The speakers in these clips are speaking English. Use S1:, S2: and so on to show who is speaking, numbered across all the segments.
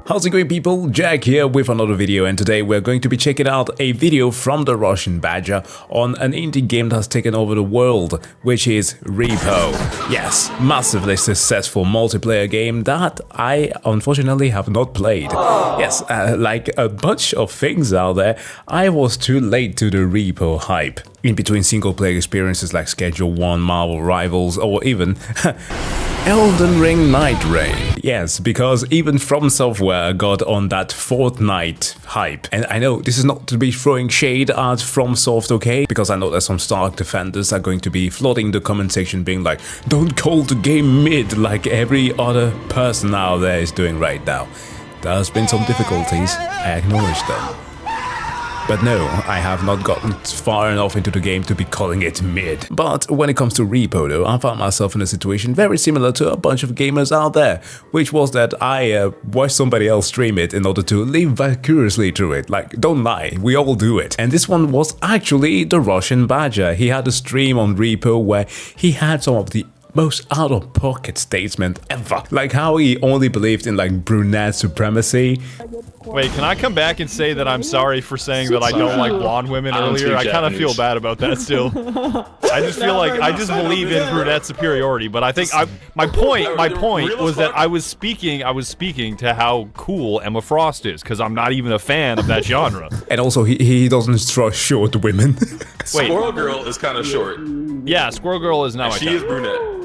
S1: How's it going, people? Jack here with another video, and today we're going to be checking out a video from theRussianBadger on an indie game that's taken over the world, which is R.E.P.O. Yes, massively successful multiplayer game that I unfortunately have not played. Yes, like a bunch of things out there, I was too late to the R.E.P.O. hype. In between single player experiences like Schedule 1, Marvel Rivals, or even Elden Ring Night Rain. Yes, because even From Software got on that Fortnite hype. And I know this is not to be throwing shade at FromSoft, okay? Because I know that some Stark defenders are going to be flooding the comment section being like, don't call the game mid like every other person out there is doing right now. There's been some difficulties, I acknowledge them. But no, I have not gotten far enough into the game to be calling it mid. But when it comes to R.E.P.O. though, I found myself in a situation very similar to a bunch of gamers out there, which was that I watched somebody else stream it in order to live vicariously through it. Like, don't lie, we all do it. And this one was actually theRussianBadger. He had a stream on R.E.P.O. where he had some of the most out-of-pocket statement ever. Like how he only believed in like brunette supremacy.
S2: Wait, can I come back and say that I'm sorry for saying that I don't like blonde women earlier? I kind of feel bad about that still. I just feel like I just believe in brunette superiority, but I think my point was that I was speaking to how cool Emma Frost is, because I'm not even a fan of that genre.
S1: And also he doesn't trust short women.
S3: Wait, Squirrel Girl is kind of short.
S2: Yeah, Squirrel Girl is not my
S3: She is brunette.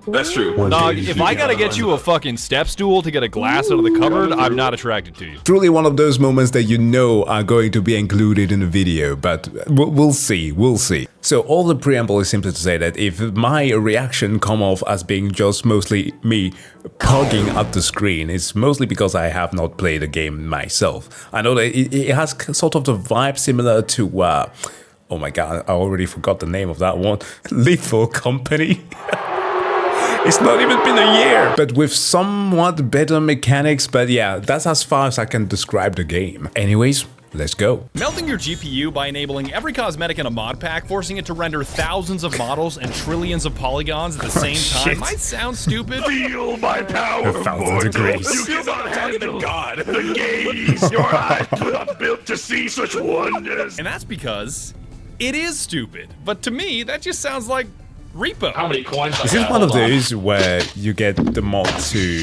S3: That's true.
S2: Dog, if I gotta get you a fucking step stool to get a glass out of the cupboard, I'm not attracted to you.
S1: Truly one of those moments that you know are going to be included in the video, but we'll see, we'll see. So all the preamble is simply to say that if my reaction come off as being just mostly me pugging at the screen, it's mostly because I have not played the game myself. I know that it has sort of the vibe similar to, oh my god, I already forgot the name of that one, Lethal Company. It's not even been a year, but with somewhat better mechanics, but yeah, that's as far as I can describe the game. Anyways, let's go.
S2: Melting your GPU by enabling every cosmetic in a mod pack, forcing it to render thousands of models and trillions of polygons at the same time might sound stupid.
S3: Feel my power,
S1: Thousands of degrees.
S3: You cannot handle God, the gaze. Your eyes were not built to see such wonders.
S2: And that's because it is stupid. But to me, that just sounds like R.E.P.O.
S3: How many coins?
S1: Is this one of those where you get the mod to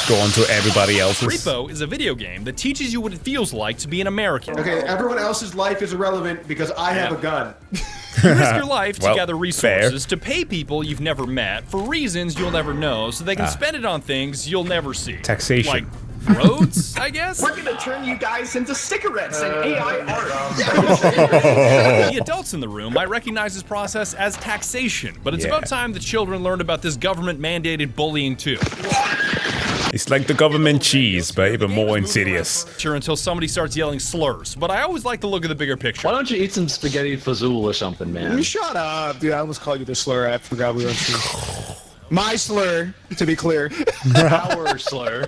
S1: go on to everybody else's?
S2: R.E.P.O. is a video game that teaches you what it feels like to be an American.
S4: Okay, everyone else's life is irrelevant because I have a gun.
S2: You risk your life to
S1: Well,
S2: gather resources to pay people you've never met for reasons you'll never know, so they can spend it on things you'll never see.
S1: Taxation.
S2: Like roads, I guess?
S5: We're gonna turn you guys into cigarettes and AI art.
S2: The adults in the room might recognize this process as taxation, but it's
S1: Yeah.
S2: about time the children learned about this government-mandated bullying too.
S1: It's like the government cheese, but even more insidious.
S2: Sure, until somebody starts yelling slurs, but I always like to look at the bigger picture.
S6: Why don't you eat some spaghetti fazool or something, man?
S4: Shut up, dude. I almost called you the slur. I forgot we were on stream. My slur, to be clear.
S6: Our slur.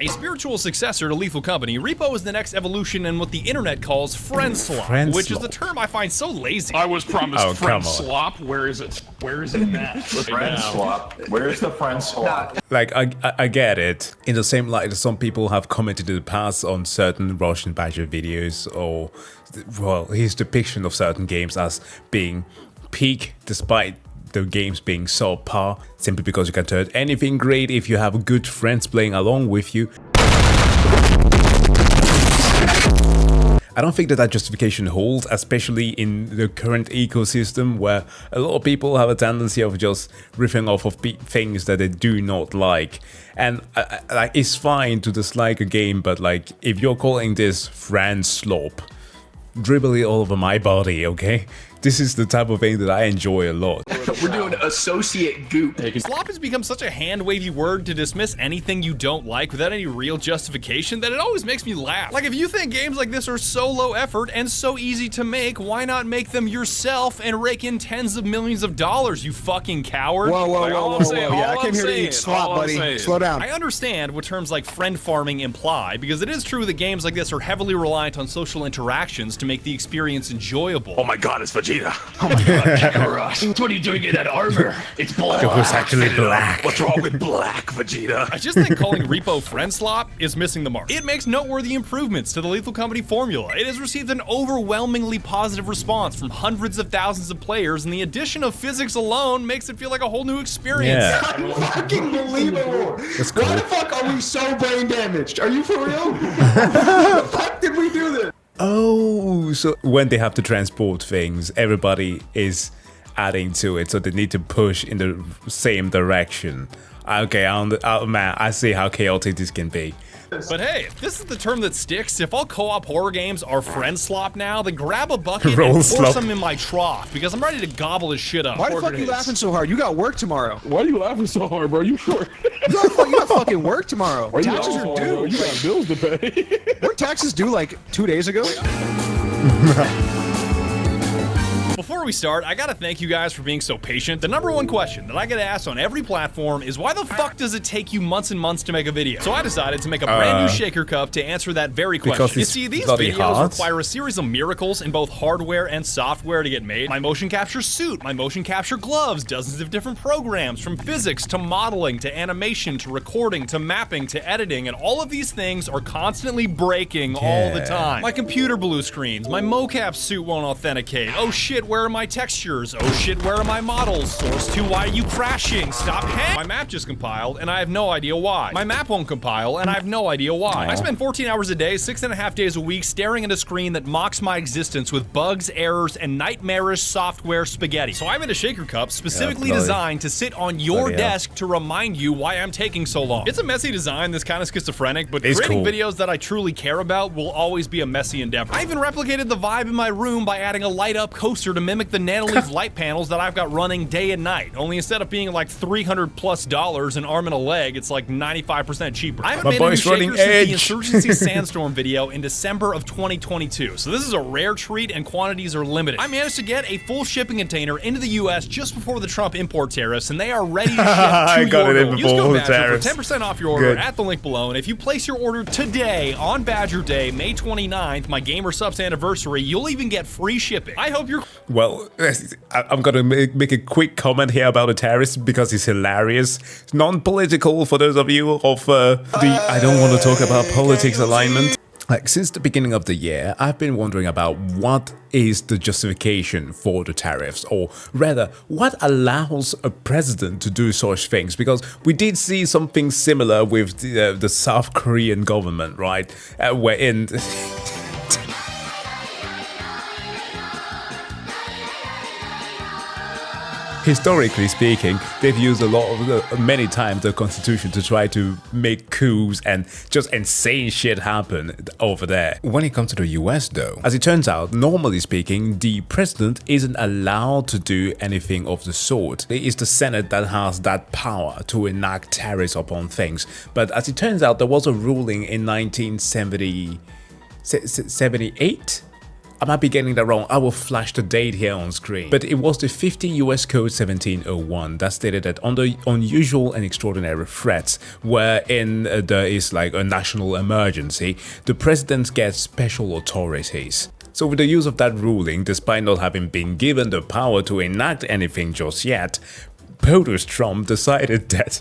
S2: A spiritual successor to Lethal Company, R.E.P.O. is the next evolution in what the internet calls friendslop, which is the term I find so lazy.
S3: I was promised
S1: come on.
S3: friendslop. Where is it? Where is it now?
S7: Friendslop. Where's the friendslop?
S1: Like, I get it. In the same light that some people have commented in the past on certain RussianBadger videos, or, well, his depiction of certain games as being peak despite the games being subpar, simply because you can turn anything great if you have good friends playing along with you. I don't think that justification holds, especially in the current ecosystem where a lot of people have a tendency of just riffing off of things that they do not like. And like, it's fine to dislike a game, but like, if you're calling this friendslop, dribble it all over my body, okay? This is the type of thing that I enjoy a lot.
S5: We're doing associate goop.
S2: Slop has become such a hand-wavy word to dismiss anything you don't like without any real justification that it always makes me laugh. Like, if you think games like this are so low effort and so easy to make, why not make them yourself and rake in tens of millions of dollars, you fucking coward?
S4: Whoa. Yeah, I came here to eat slop, buddy. Slow down.
S2: I understand what terms like friend farming imply, because it is true that games like this are heavily reliant on social interactions to make the experience enjoyable.
S3: Oh my god, it's Vegeta. Vegeta.
S6: Oh my god, Kakarot. What are you doing in that armor? It's black.
S1: It was actually black.
S3: What's wrong with black, Vegeta?
S2: I just think calling REPO friendslop is missing the mark. It makes noteworthy improvements to the Lethal Company formula. It has received an overwhelmingly positive response from hundreds of thousands of players, and the addition of physics alone makes it feel like a whole new experience.
S1: Yeah.
S4: Fucking believable.
S1: cool.
S4: Why the fuck are we so brain damaged? Are you for real? How the fuck did we do this?
S1: Oh, so when they have to transport things, everybody is adding to it, so they need to push in the same direction. Okay, man, I see how chaotic this can be.
S2: But hey, if this is the term that sticks, if all co-op horror games are friend slop now, then grab a bucket
S1: Roll
S2: and
S1: slop.
S2: force them in my trough, because I'm ready to gobble this shit up.
S4: Why the fuck are you laughing so hard? You got work tomorrow.
S3: Why are you laughing so hard, bro? You sure?
S4: You got fucking work tomorrow.
S3: Why you
S4: Taxes
S3: laughing
S4: are
S3: so hard, bro?
S4: due.
S3: You got bills to pay.
S4: Weren't taxes due like 2 days ago?
S2: Before we start, I gotta thank you guys for being so patient. The #1 question that I get asked on every platform is why the fuck does it take you months and months to make a video? So I decided to make a brand new shaker cup to answer that very question. You see, these
S1: bloody
S2: videos
S1: hard.
S2: require a series of miracles in both hardware and software to get made. My motion capture suit, my motion capture gloves, dozens of different programs, from physics to modeling to animation to recording to mapping to editing, and all of these things are constantly breaking all the time. My computer blue screens, my mocap suit won't authenticate. Oh shit, where are my textures? Oh shit, where are my models? Source 2, why are you crashing? Stop hang. My map just compiled, and I have no idea why. My map won't compile, and I have no idea why. I spend 14 hours a day, 6.5 days a week, staring at a screen that mocks my existence with bugs, errors, and nightmarish software spaghetti. So I made a shaker cup specifically designed to sit on your desk to remind you why I'm taking so long. It's a messy design that's kind of schizophrenic, but creating videos that I truly care about will always be a messy endeavor. I even replicated the vibe in my room by adding a light-up coaster to mimic the Nanoleaf light panels that I've got running day and night. Only instead of being like $300+ an arm and a leg, it's like 95% cheaper. I haven't made a new shaker since the Insurgency Sandstorm video in December of 2022, so this is a rare treat and quantities are limited. I managed to get a full shipping container into the US just before the Trump import tariffs, and they are ready to ship to your door. Use code Badger for 10% off your order at the link below, and if you place your order today on Badger Day, May 29th, my Gamer Subs anniversary, you'll even get free shipping. I hope you're...
S1: Well, I'm gonna make a quick comment here about the tariffs because it's hilarious. Non-political for those of you of I don't want to talk about politics alignment. Like, since the beginning of the year, I've been wondering about what is the justification for the tariffs, or rather, what allows a president to do such things, because we did see something similar with the South Korean government, right? Wherein... Historically speaking, they've used many times the constitution to try to make coups and just insane shit happen over there. When it comes to the US though, as it turns out, normally speaking, the president isn't allowed to do anything of the sort. It is the Senate that has that power to enact tariffs upon things. But as it turns out, there was a ruling in 1978? I might be getting that wrong. I will flash the date here on screen. But it was the 50 US Code 1701 that stated that under unusual and extraordinary threats, wherein there is like a national emergency, the president gets special authorities. So with the use of that ruling, despite not having been given the power to enact anything just yet, POTUS Trump decided that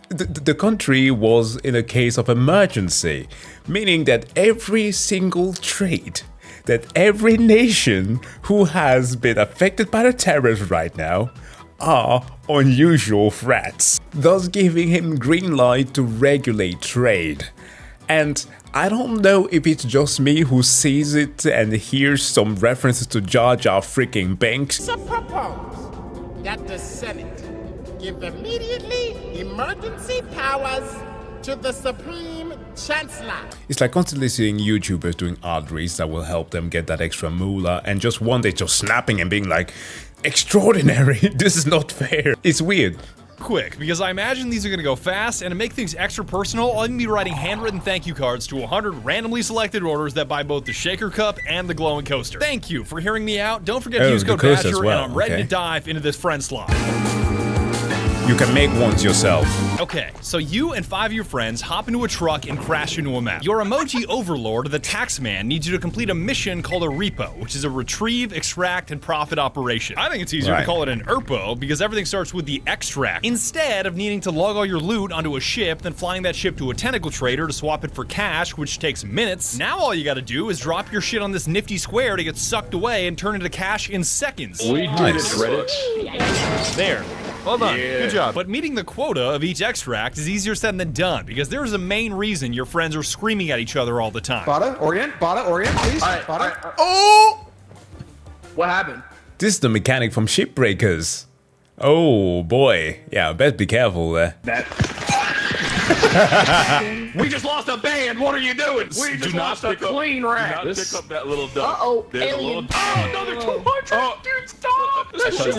S1: the country was in a case of emergency, meaning that every single trade, that every nation who has been affected by the tariffs right now are unusual threats, thus giving him green light to regulate trade. And I don't know if it's just me who sees it and hears some references to Jar Jar freaking Binks.
S8: So propose that the Senate give immediately emergency powers to the Supreme Chancellor.
S1: It's like constantly seeing YouTubers doing art reads that will help them get that extra moolah, and just one day just snapping and being like, extraordinary, this is not fair. It's weird.
S2: Quick, because I imagine these are gonna go fast, and to make things extra personal, I'm gonna be writing handwritten thank you cards to 100 randomly selected orders that buy both the shaker cup and the glowing coaster. Thank you for hearing me out. Don't forget to use code Badger, and I'm ready to dive into this friend slot.
S1: you can make ones yourself.
S2: Okay, so you and 5 of your friends hop into a truck and crash into a map. Your emoji overlord, the taxman, needs you to complete a mission called a REPO, which is a retrieve, extract, and profit operation. I think it's easier to call it an R.E.P.O because everything starts with the extract, instead of needing to lug all your loot onto a ship, then flying that ship to a tentacle trader to swap it for cash, which takes minutes. Now all you gotta do is drop your shit on this nifty square to get sucked away and turn into cash in seconds.
S6: We did it, Reddit.
S2: There. Well done. Good job. But meeting the quota of each extract is easier said than done because there is a main reason your friends are screaming at each other all the time.
S4: Bada, orient, please. Bada.
S5: Oh! What happened?
S1: This is the mechanic from Shipbreakers. Oh boy. Yeah, best be careful there.
S6: We just lost a band. What are you doing? We just lost a clean rack.
S3: Do not pick up that little duck.
S8: Uh-oh,
S3: There's a
S8: alien.
S3: little
S6: Another 200. Dude, stop.
S8: We should save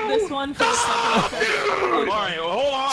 S8: this one for the second.
S3: All right, well, hold on.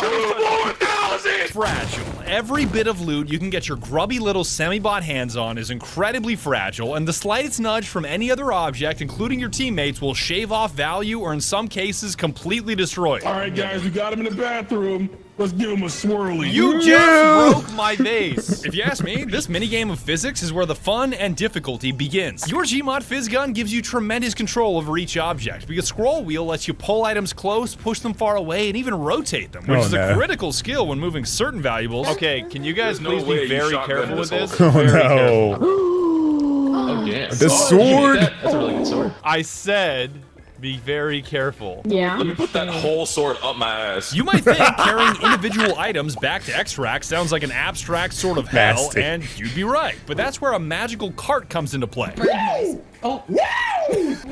S6: 4,000.
S2: Fragile. Every bit of loot you can get your grubby little semi-bot hands on is incredibly fragile, and the slightest nudge from any other object, including your teammates, will shave off value or in some cases completely destroy it.
S3: All right, guys, we got him in the bathroom. Let's give him a swirly.
S2: You just broke my vase. If you ask me, this minigame of physics is where the fun and difficulty begins. Your Gmod Fizz Gun gives you tremendous control over each object because Scroll Wheel lets you pull items close, push them far away, and even rotate them, which is a critical skill when moving certain valuables. Okay, can you guys please be very careful with this?
S1: Oh no.
S6: Oh, damn.
S1: The sword.
S6: That's a really good sword.
S2: I said be very careful.
S8: Yeah.
S3: Let me put that whole sword up my ass.
S2: You might think carrying individual items back to extract sounds like an abstract sort of hell,
S1: Nasty.
S2: and you'd be right. But that's where a magical cart comes into play.
S3: Bro,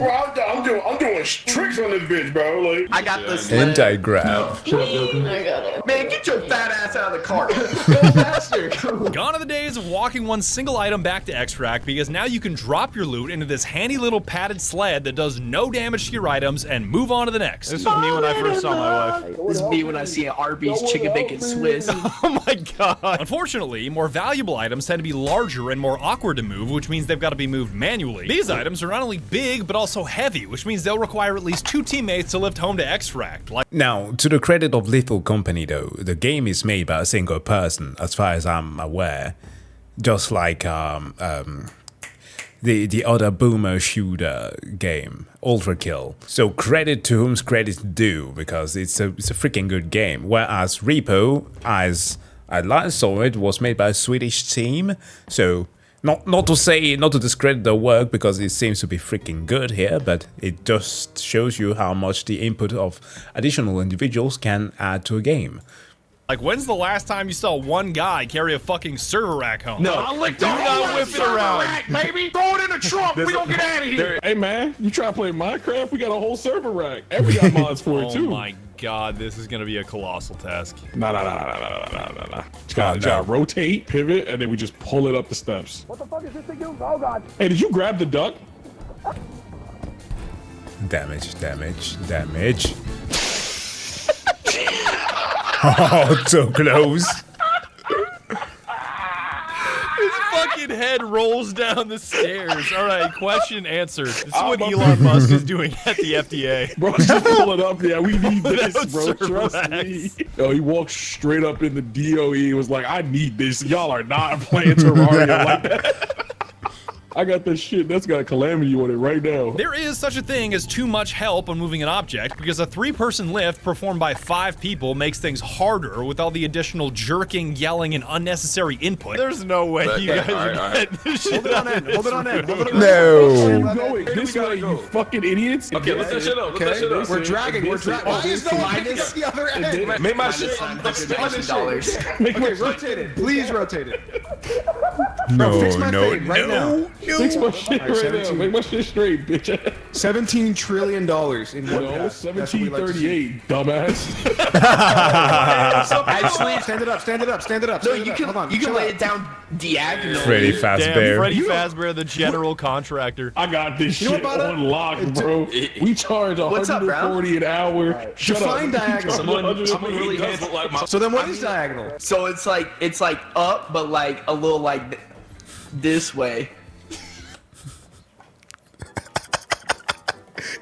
S3: I'm doing tricks on this bitch, bro. Like,
S5: I got the sled.
S1: Anti-grav.
S8: I got it.
S5: Man, get your fat ass out of the cart. Go faster.
S2: Gone are the days of walking one single item back to extract because now you can drop your loot into this handy little padded sled that does no damage to your items and move on to the next. This was me when I first saw my wife.
S5: This is me when I see an Arby's chicken bacon Swiss.
S2: Oh my god. Unfortunately, more valuable items tend to be larger and more awkward to move, which means they've got to be moved manually. These items are not only big, but also heavy, which means they'll require at least 2 teammates to lift home to extract.
S1: Now, to the credit of Little Company though, the game is made by a single person, as far as I'm aware. Just like the other boomer shooter game, Ultra Kill. So credit to whom's credit's due, because it's a freaking good game. Whereas REPO, as I last saw it, was made by a Swedish team. So not to discredit their work, because it seems to be freaking good here, but it just shows you how much the input of additional individuals can add to a game.
S2: Like, when's the last time you saw one guy carry a fucking server rack home?
S5: No.
S6: I licked
S2: Do not whip it around.
S6: rack, baby. Throw it in the trunk. We don't get out of here.
S3: hey man, you try to play Minecraft? We got a whole server rack, and we got mods for it
S2: Oh
S3: too.
S2: my god, this is gonna be a colossal task.
S3: Nah. Just gotta rotate, pivot, and then we just pull it up the steps.
S9: What the fuck is this thing doing? Oh god.
S3: Hey, did you grab the duck?
S1: Damage. Oh, so close.
S2: His fucking head rolls down the stairs. All right, question answered. This is what Elon Musk is doing at the FDA.
S3: Bro, just pull it up. Yeah, we need this,
S2: Without
S3: bro.
S2: server
S3: Trust me.
S2: racks.
S3: Yo, he walked straight up in the DOE. He was like, I need this. Y'all are not playing Terraria like that. I got this shit that's got Calamity on it right now.
S2: There is such a thing as too much help on moving an object because a 3-person lift performed by 5 people makes things harder with all the additional jerking, yelling, and unnecessary input. There's no way you guys are getting this shit.
S4: Hold it on end. Hold it on end. Hold it on end.
S1: No.
S3: Going this way, you fucking idiots.
S7: Okay, lift that shit up. Lift that shit up.
S4: We're dragging. Why is no one picking up the other end?
S3: Make my shit.
S5: $150,000.
S3: Make my
S4: Okay,
S3: shit.
S4: rotate it. Please rotate it.
S1: No,
S4: fix my
S1: no,
S4: fade right
S1: no.
S3: Fix my shit
S4: Alright,
S3: right now.
S4: 17.
S3: Make my shit straight, bitch.
S4: $17 trillion in one
S3: No,
S4: pass. That's what we like to see.
S3: 1738, dumbass.
S4: Actually, stand it up. Stand it up. Stand it up.
S5: No,
S4: stand
S5: you
S4: it up.
S5: can
S4: Hold on.
S5: you can
S4: chill
S5: lay
S4: out.
S5: it down diagonally.
S1: Freddy
S2: Damn,
S1: Fazbear.
S2: Freddy Fazbear, the general contractor.
S3: I got this
S4: You know
S3: shit
S4: what, Bada?
S3: on lock, bro. We charge
S5: What's up, bro?
S3: $140 an hour. Shut
S4: Define
S3: up.
S4: diagonal.
S7: Someone really does look like my.
S4: So then what is diagonal?
S5: So it's like up, but like a little like this way.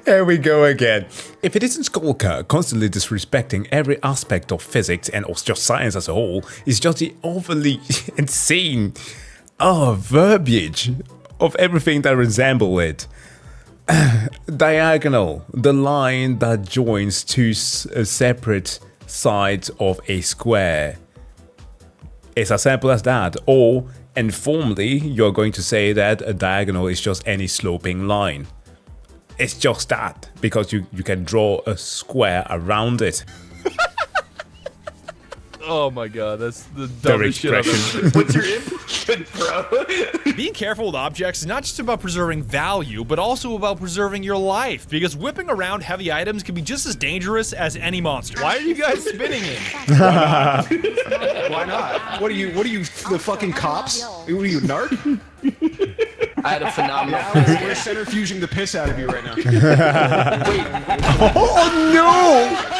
S1: Here we go again. If it isn't Skulker constantly disrespecting every aspect of physics and of just science as a whole, it's just the overly insane verbiage of everything that resemble it. Diagonal, the line that joins two separate sides of a square. It's as simple as that. Or informally, you're going to say that a diagonal is just any sloping line. It's just that, because you can draw a square around it.
S2: Oh my god, that's the dumbest shit I've ever.
S5: What's your input, bro?
S2: Being careful with objects is not just about preserving value, but also about preserving your life, because whipping around heavy items can be just as dangerous as any monster. Why are you guys spinning it?
S4: Why not? What are you, the fucking cops? What are you, narc?
S5: I had a phenomenal.
S4: We're centrifuging the piss out of you right now.
S5: Wait,
S1: Oh no!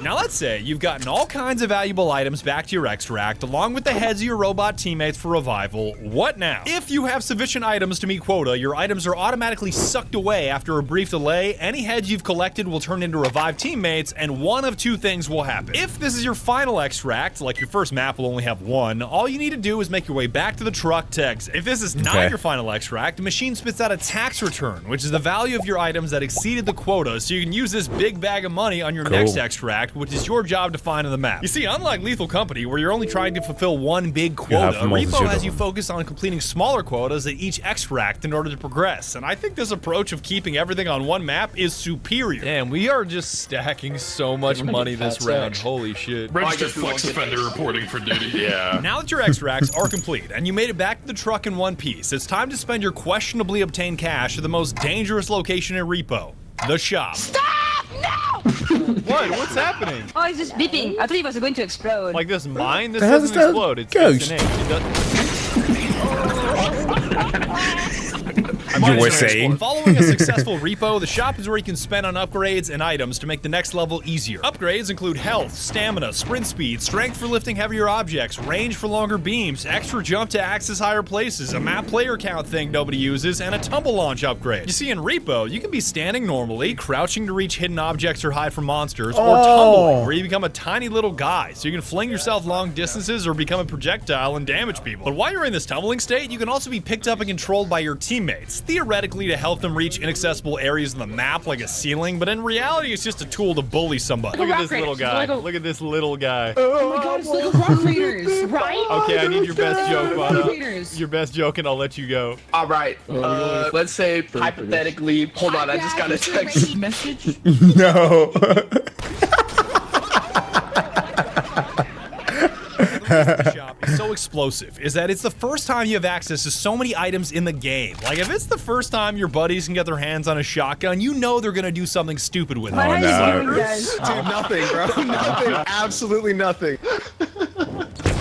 S2: Now let's say you've gotten all kinds of valuable items back to your extract, along with the heads of your robot teammates for revival. What now? If you have sufficient items to meet quota, your items are automatically sucked away after a brief delay. Any heads you've collected will turn into revived teammates, and one of two things will happen. If this is your final extract, like your first map will only have one, all you need to do is make your way back to the truck to exit. If this is not your final extract, the machine spits out a tax return, which is the value of your items that exceeded the quota, so you can use this big bag of money on your next extract, which is your job to find on the map. You see, unlike Lethal Company, where you're only trying to fulfill one big quota, REPO has you focus on completing smaller quotas at each extract in order to progress, and I think this approach of keeping everything on one map is superior. Damn, we are just stacking so much money this round. Holy shit.
S7: Registered flex offender reporting for duty. Yeah.
S2: Now that your extracts are complete, and you made it back to the truck in one piece, it's time to spend your questionably obtained cash at the most dangerous location in REPO, the shop.
S9: Stop! No!
S2: What? What's happening?
S9: Oh, it's just beeping. I thought it was going to explode.
S2: Like this mine? This doesn't explode. It's an egg.
S1: You were saying?
S2: Following a successful REPO, the shop is where you can spend on upgrades and items to make the next level easier. Upgrades include health, stamina, sprint speed, strength for lifting heavier objects, range for longer beams, extra jump to access higher places, a map player count thing nobody uses, and a tumble launch upgrade. You see, in REPO, you can be standing normally, crouching to reach hidden objects or hide from monsters, or tumbling, where you become a tiny little guy, so you can fling yourself long distances or become a projectile and damage people. But while you're in this tumbling state, you can also be picked up and controlled by your teammates, theoretically to help them reach inaccessible areas in the map like a ceiling, but in reality it's just a tool to bully somebody. Look at this little guy. Look at this little guy.
S9: Oh my god, it's like rock raiders, right?
S2: Okay, I need your best joke, Vada. Your best joke and I'll let you go.
S5: all right. Let's say hypothetically. Hold on, I just got a text message.
S1: No.
S2: The shop is so explosive is that it's the first time you have access to so many items in the game. Like if it's the first time your buddies can get their hands on a shotgun, you know they're gonna do something stupid with it.
S1: Oh no.
S4: Dude, nothing, bro. Nothing. Absolutely nothing.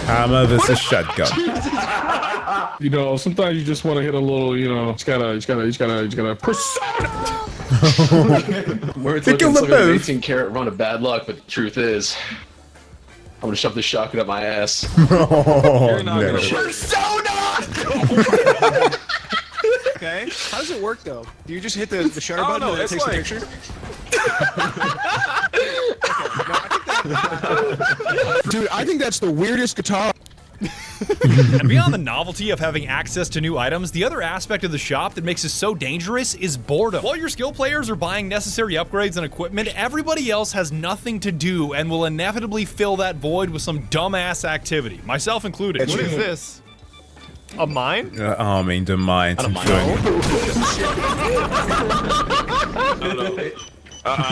S1: Hammer versus shotgun.
S3: You know, sometimes you just want to hit a little, you know, just gotta persona.
S7: Words looking like an 18-karat run of bad luck, but the truth is, I'm gonna shove this shotgun up my ass.
S1: Oh, no.
S4: Okay. How does it work though? Do you just hit the shutter button and it takes a picture? Dude, I think that's the weirdest guitar.
S2: And beyond the novelty of having access to new items, the other aspect of the shop that makes it so dangerous is boredom. While your skill players are buying necessary upgrades and equipment, everybody else has nothing to do and will inevitably fill that void with some dumbass activity, myself included. What is this? A mine?
S1: I mean, the mine.
S7: I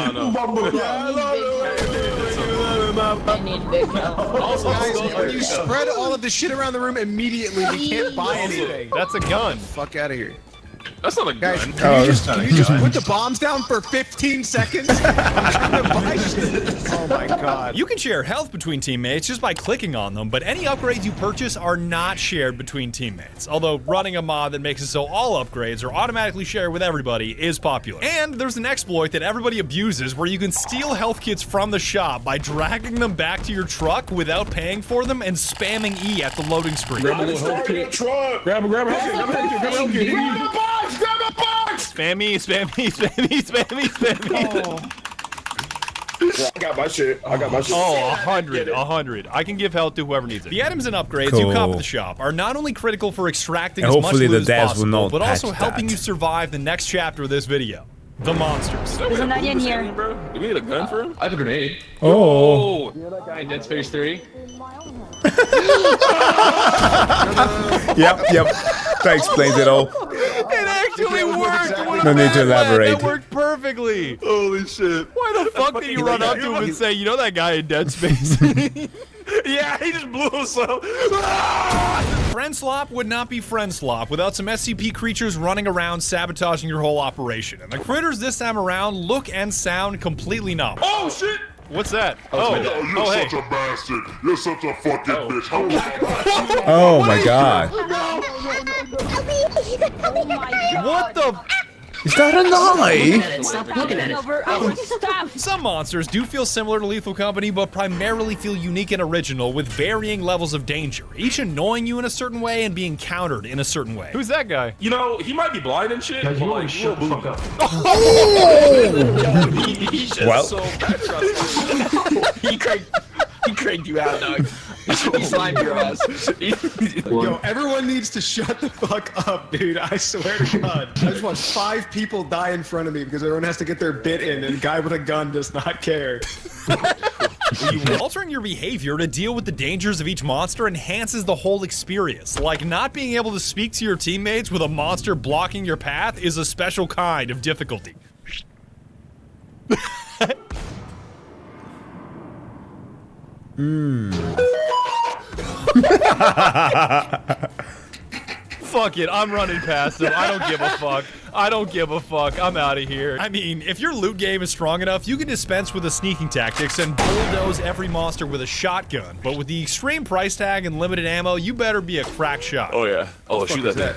S7: don't know.
S4: Also, guys, when you spread all of the shit around the room immediately, we can't buy anything.
S2: That's a gun.
S4: Fuck out of here.
S6: That's not a gun.
S4: Guys, can you just put the bombs down for 15 seconds? I'm trying to buy shit. Oh my god.
S2: You can share health between teammates just by clicking on them, but any upgrades you purchase are not shared between teammates. Although running a mod that makes it so all upgrades are automatically shared with everybody is popular. And there's an exploit that everybody abuses where you can steal health kits from the shop by dragging them back to your truck without paying for them and spamming E at the loading screen.
S3: Grab a little health kit. Grab a health kit.
S6: Grab a box! Grab a box!
S2: Spam me, spam me, spam me, spam me, spam me.
S3: I got my shit.
S2: Oh, 100. I can give health to whoever needs it. The items and upgrades you cop at the shop are not only critical for extracting as much loot as possible, but also helping you survive the next chapter of this video. The monsters.
S9: There's an onion here.
S6: Bro, do we need a gun for him?
S7: I have a grenade.
S1: Oh.
S7: You know that guy in Dead Space 3?
S1: Yep. That explains it all.
S2: It actually worked!
S1: No need to elaborate.
S2: That worked perfectly!
S6: Holy shit.
S2: Why the fuck did you run up to him and say, you know that guy in Dead Space?
S6: Yeah, he just blew himself.
S2: Friendslop would not be Friendslop without some SCP creatures running around sabotaging your whole operation. And the critters this time around look and sound completely novel.
S6: Oh shit!
S2: What's that?
S10: You're such a bastard. You're such a fucking bitch.
S1: Oh my god.
S2: What the?
S1: Is that a knife?
S9: Stop looking at it. Stop.
S2: Some monsters do feel similar to Lethal Company, but primarily feel unique and original with varying levels of danger, each annoying you in a certain way and being countered in a certain way. Who's that guy?
S6: You know, he might be blind and shit. But like, shut the fuck up. He's just so bad. He cranked you out, dog. He slimed your ass.
S4: Yo, everyone needs to shut the fuck up, dude. I swear to God. I just watched 5 people die in front of me because everyone has to get their bit in and a guy with a gun does not care.
S2: Altering your behavior to deal with the dangers of each monster enhances the whole experience. Like, not being able to speak to your teammates with a monster blocking your path is a special kind of difficulty. Fuck it, I'm running past him. I don't give a fuck. I'm out of here. I mean, if your loot game is strong enough, you can dispense with the sneaking tactics and bulldoze every monster with a shotgun. But with the extreme price tag and limited ammo, you better be a crack shot.
S6: Oh yeah. Oh, shoot that thing.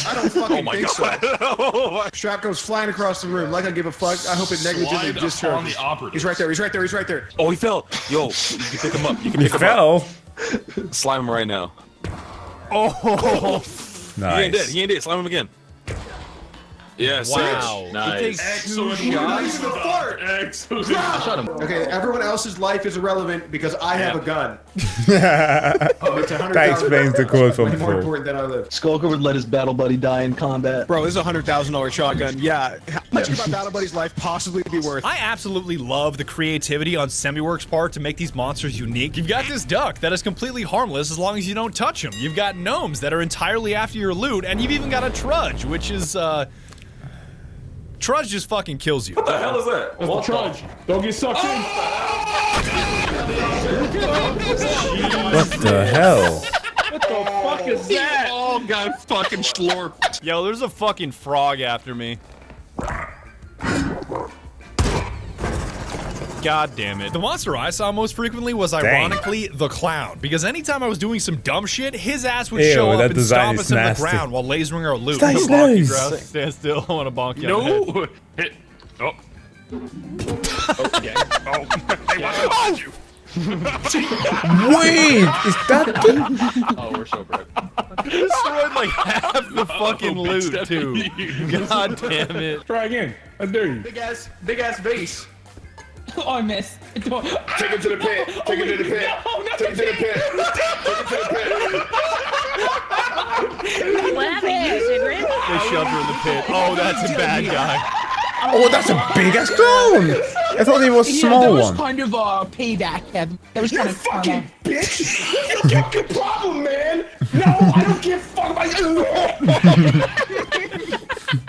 S4: I don't fucking think so. Strap goes flying across the room like I give a fuck. I hope it negligently discharges. He's right there.
S6: Oh, he fell. Yo, you can pick him up. You can
S1: He
S6: pick him
S1: fell.
S6: up. Slime him right now.
S2: Oh,
S1: Nice.
S6: He ain't dead. Slime him again. Yes.
S2: wow.
S7: Nice.
S2: It takes 2 shots.
S7: Shut him.
S4: Okay, everyone else's life is irrelevant because I have a gun.
S1: That
S4: It's 100,000.
S1: explains the quote from
S4: Way more
S1: before.
S4: important than I live.
S11: Skulker would let his battle buddy die in combat.
S4: Bro, this is a $100,000 shotgun. Yeah. How much could my battle buddy's life possibly be worth?
S2: I absolutely love the creativity on Semiworks' part to make these monsters unique. You've got this duck that is completely harmless as long as you don't touch him. You've got gnomes that are entirely after your loot, and you've even got a trudge, which is, Trudge just fucking kills you.
S6: What the hell is that?
S3: That's the trudge. Don't get sucked in.
S1: What the hell?
S6: What the fuck is that? Oh, got fucking slurped.
S2: Yo, there's a fucking frog after me. God damn it. The monster I saw most frequently was ironically the clown, because anytime I was doing some dumb shit, his ass would show up and stop us in the ground while lasering our loot.
S1: That's
S2: Bonk you,
S1: nice.
S2: bro. Stand still, I want to bonk you.
S6: No. Hit. Oh. Okay. Oh. Hey, watch you.
S1: Wait, is that the...
S7: Oh, we're so broke.
S2: Destroyed like half the fucking loot, too. God damn it.
S3: Try again. I dare you.
S5: Big ass vase.
S9: Oh, I missed.
S3: Take it to the pit. Take it to the pit. Take it to the pit.
S9: What happened, Sigrid?
S2: They shoved her in the pit. Oh, that's a bad guy.
S1: Oh, that's a big ass clone! I thought it was a small
S9: that was
S1: one.
S9: kind of payback, Kevin. That was kind of
S3: Fucking bitch! You got a problem, man! No, I don't give a fuck about you!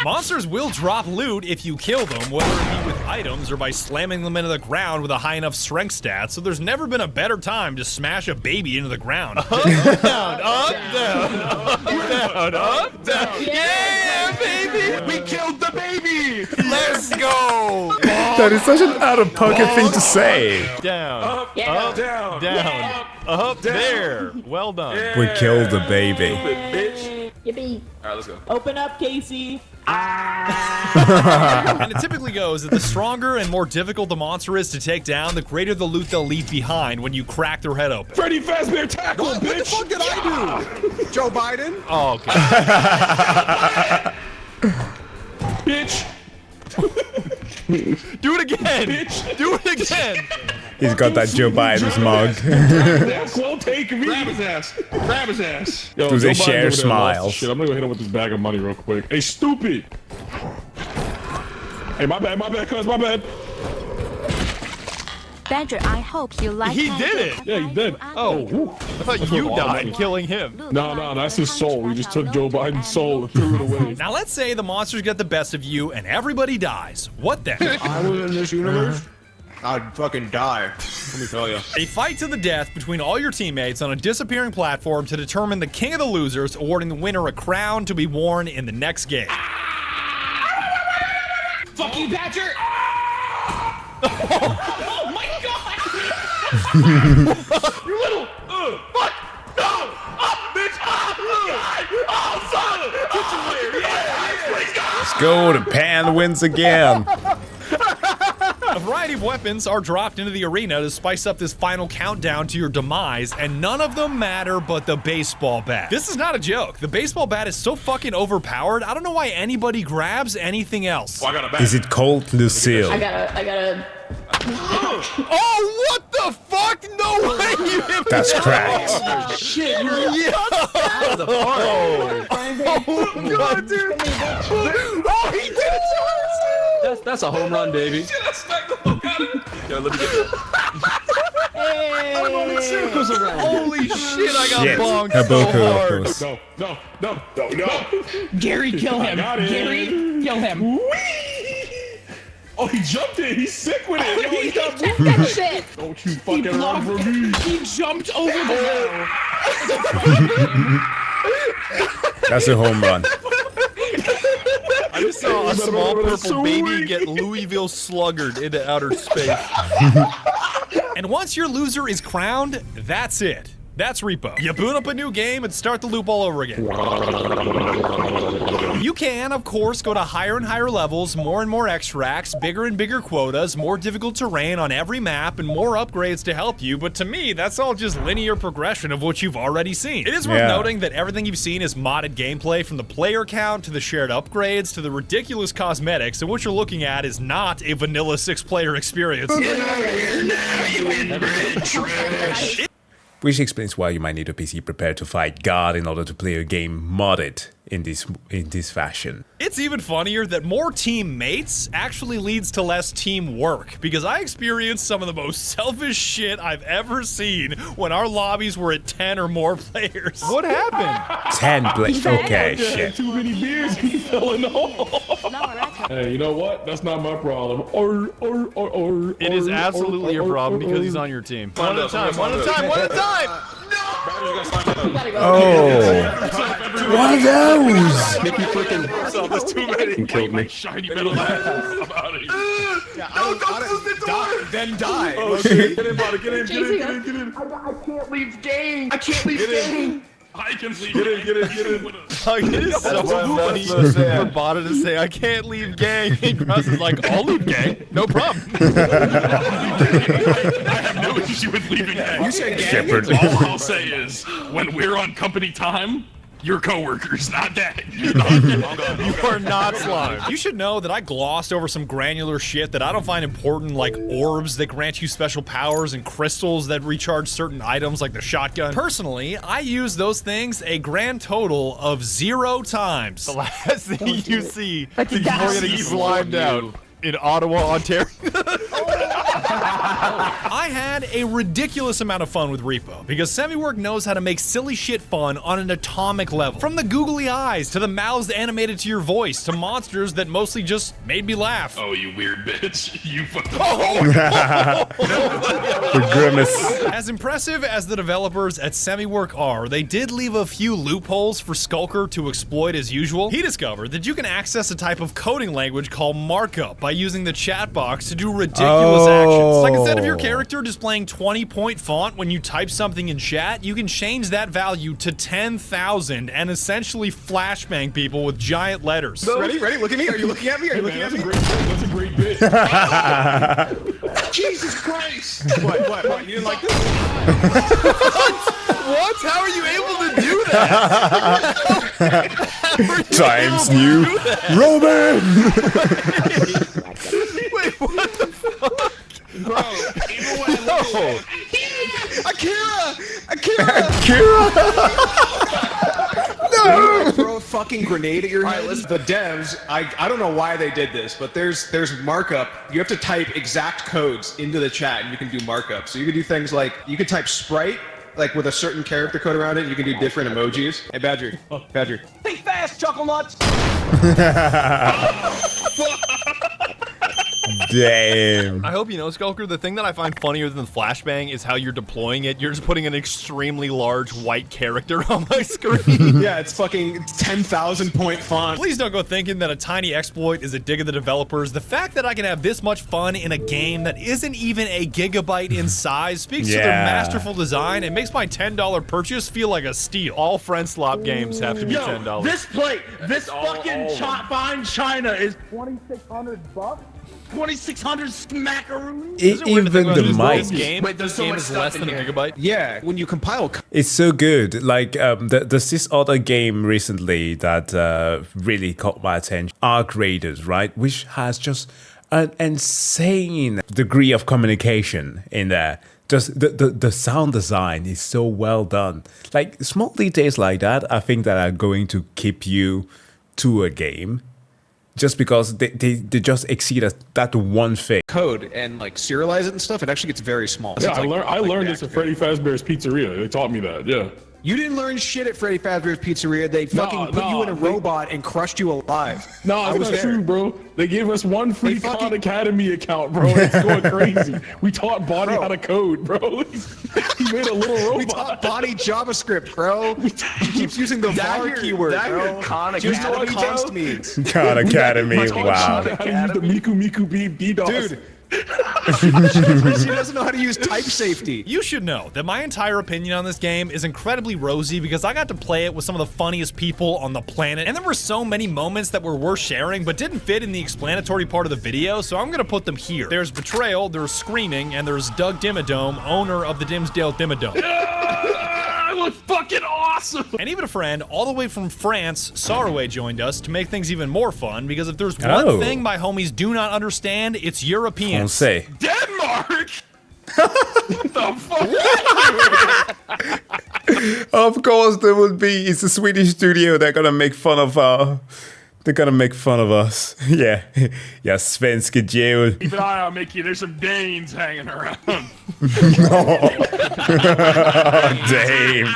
S2: Monsters will drop loot if you kill them, whether it be with items or by slamming them into the ground with a high enough strength stat, so there's never been a better time to smash a baby into the ground. Up, down, up, down, up, down, up, down. Yeah, baby!
S6: We killed the baby!
S2: Let's go!
S1: That is such an out-of-pocket thing to say.
S2: Down,
S6: Up,
S2: up,
S6: down,
S2: down, up, there. Well done.
S1: We killed the baby.
S6: bitch.
S9: Yippee.
S6: Alright, let's go.
S9: Open up, Casey.
S2: And it typically goes that the stronger and more difficult the monster is to take down, the greater the loot they'll leave behind when you crack their head open.
S3: Freddy Fazbear tackle,
S4: What
S3: bitch!
S4: the fuck did I do? Joe Biden?
S2: Oh, okay.
S3: Bitch!
S2: Do it again!
S3: Bitch.
S2: Do it again!
S1: He's got that Joe Biden's mug.
S3: That's won't take me!
S6: Grab his ass. Grab his ass.
S3: Yo,
S1: Do they
S3: Joe Biden's
S1: share
S3: over there lost
S1: smiles?
S3: his shit. I'm gonna go hit him with this bag of money real quick. Hey, stupid! Hey, my bad, cuz, my bad.
S12: Badger, I hope you like
S2: He did it!
S3: Yeah, he did.
S2: Oh,
S3: whew.
S2: I thought you
S3: all the
S2: died
S3: money.
S2: killing him.
S3: No, that's his soul. We just took Joe Biden's soul and threw it away.
S2: Now let's say the monsters get the best of you and everybody dies. What then?
S4: I was in this universe, I'd fucking die.
S3: Let me tell you.
S2: A fight to the death between all your teammates on a disappearing platform to determine the king of the losers, awarding the winner a crown to be worn in the next game.
S9: Fuck you, Badger. Oh my god.
S6: You little fuck! No! Up, bitch! Oh, son! Get you here! Yeah! Let's go!
S1: Let's go, the pan wins again.
S2: A variety of weapons are dropped into the arena to spice up this final countdown to your demise, and none of them matter but the baseball bat. This is not a joke. The baseball bat is so fucking overpowered, I don't know why anybody grabs anything else.
S6: Oh, I got a bat.
S1: Is it Colt Lucille?
S9: I gotta.
S2: Oh, what the fuck? No way you hit me.
S1: That's cracked.
S2: Oh, shit, you're
S5: Oh,
S2: God, dude. Oh, he did it to us.
S7: That's a home run, baby.
S6: Shit, I smacked the fuck out of him. Yo, let me get
S2: Holy shit, I got
S1: Shit.
S2: bonked
S1: A
S2: so
S1: Boku, of
S2: hard.
S1: course.
S3: No.
S9: Gary, kill him.
S3: got it.
S9: Gary, kill him.
S3: Oh, he jumped it. He's sick with it. Yo, he got
S9: Check that shit.
S3: Don't you fucking run for me.
S9: He jumped over the wall.
S1: That's a home run.
S2: I just saw a small purple baby get Louisville sluggered into outer space. And once your loser is crowned, that's it. That's REPO. You boot up a new game and start the loop all over again. You can, of course, go to higher and higher levels, more and more extracts, bigger and bigger quotas, more difficult terrain on every map, and more upgrades to help you, but to me, that's all just linear progression of what you've already seen. It is worth noting that everything you've seen is modded gameplay, from the player count to the shared upgrades to the ridiculous cosmetics, and what you're looking at is not a vanilla 6-player experience.
S6: Get out of here now, you inbred trash!
S1: Which explains why you might need a PC prepared to fight God in order to play a game modded in this fashion.
S2: It's even funnier that more teammates actually leads to less teamwork, because I experienced some of the most selfish shit I've ever seen when our lobbies were at 10 or more players. What happened?
S1: 10 players. Okay,
S3: Yeah,
S1: shit.
S3: too many beers. He fell in the hole. Hey, you know what? That's not my problem.
S2: It is absolutely your problem because he's on your team. One at a time, one at a time, one at a time!
S1: Oh, one of those.
S7: Mickey freaking
S6: There's too many.
S7: killed me.
S6: Shiny metal ass. I'm out of here.
S4: Don't close the door. Then die.
S3: Oh, shit. Get in, buddy. Get in.
S5: I can't leave game. I can't leave game.
S6: I can leave.
S3: Get in.
S2: Like, it is so funny for Bada to say, I can't leave gang. And Cross is like, I'll leave gang. No problem.
S6: I have no issue with leaving gang.
S4: You said gang.
S1: Shepherd.
S6: All I'll say is, when we're on company time, your coworkers, not that.
S2: You are not slime. You should know that I glossed over some granular shit that I don't find important, like orbs that grant you special powers and crystals that recharge certain items like the shotgun. Personally, I use those things a grand total of 0 times. The last thing you see before getting slimed out in Ottawa, Ontario. I had a ridiculous amount of fun with REPO because Semiwork knows how to make silly shit fun on an atomic level. From the googly eyes to the mouths animated to your voice to monsters that mostly just made me laugh.
S6: Oh, you weird bitch. You fucking.
S1: The grimace.
S2: As impressive as the developers at Semiwork are, they did leave a few loopholes for Skulker to exploit as usual. He discovered that you can access a type of coding language called markup by using the chat box to do ridiculous actions. Like instead of your character displaying 20-point font when you type something in chat, you can change that value to 10,000 and essentially flashbang people with giant letters.
S4: Ready? Look at me. Are you looking at me? Are you looking at me?
S3: That's a great bit.
S6: Jesus Christ!
S4: What? You didn't like this?
S2: What? How are you able to do that?
S1: Times New Roman.
S2: Wait, what the fuck?
S6: Bro, even when I look at
S4: Akira!
S1: No!
S4: Throw a fucking grenade at your head. Listen, the devs, I don't know why they did this, but there's markup. You have to type exact codes into the chat and you can do markup. So you can do things like, you can type Sprite, like with a certain character code around it, you can do different emojis. Hey, Badger.
S9: Think fast, Chuckle Nuts.
S1: Damn.
S2: I hope you know, Skulker, the thing that I find funnier than the flashbang is how you're deploying it. You're just putting an extremely large white character on my screen.
S4: Yeah, it's fucking 10,000 point font.
S2: Please don't go thinking that a tiny exploit is a dig of the developers. The fact that I can have this much fun in a game that isn't even a gigabyte in size speaks to their masterful design and makes my $10 purchase feel like a steal. All friendslop games have to be $10.
S9: This plate, this fucking fine china is $2,600. 2,600 smackaroos.
S1: Even the mic.
S2: Wait, this game is less than a gigabyte?
S4: Yeah, when you compile.
S1: It's so good. Like, there's this other game recently that really caught my attention. Arc Raiders, right? Which has just an insane degree of communication in there. Just the sound design is so well done. Like, small details like that, I think that are going to keep you to a game. Just because they just exceed that one thing.
S4: Code and like serialize it and stuff, it actually gets very small.
S3: Yeah, I learned this at Freddy Fazbear's Pizzeria. They taught me that, yeah.
S4: You didn't learn shit at Freddy Fazbear's Pizzeria. They fucking put you in a robot and crushed you alive.
S3: No, it's not true, bro. They gave us one free Khan Academy account, bro. It's going crazy. We taught Bonnie how to code, bro. He made a little robot.
S4: We taught Bonnie JavaScript, bro. He keeps using the var keyword, bro. Just what const means.
S1: Khan Academy, wow.
S3: How to use the Miku DDoS.
S4: Dude. He doesn't know how to use type safety.
S2: You should know that my entire opinion on this game is incredibly rosy because I got to play it with some of the funniest people on the planet, and there were so many moments that were worth sharing but didn't fit in the explanatory part of the video, so I'm gonna put them here. There's Betrayal, there's Screaming, and there's Doug Dimmadome, owner of the Dimsdale Dimmadome.
S6: It was fucking awesome!
S2: And even a friend all the way from France, Sarway, joined us to make things even more fun because if there's one thing my homies do not understand, it's Europeans.
S1: Say.
S6: Denmark? What the fuck?
S1: Of course, there would be. It's a Swedish studio. They're gonna make fun of They're gonna make fun of us. Yeah, yeah, svenska djävul.
S6: Keep an eye on Mickey. There's some Danes hanging around.
S1: Damn.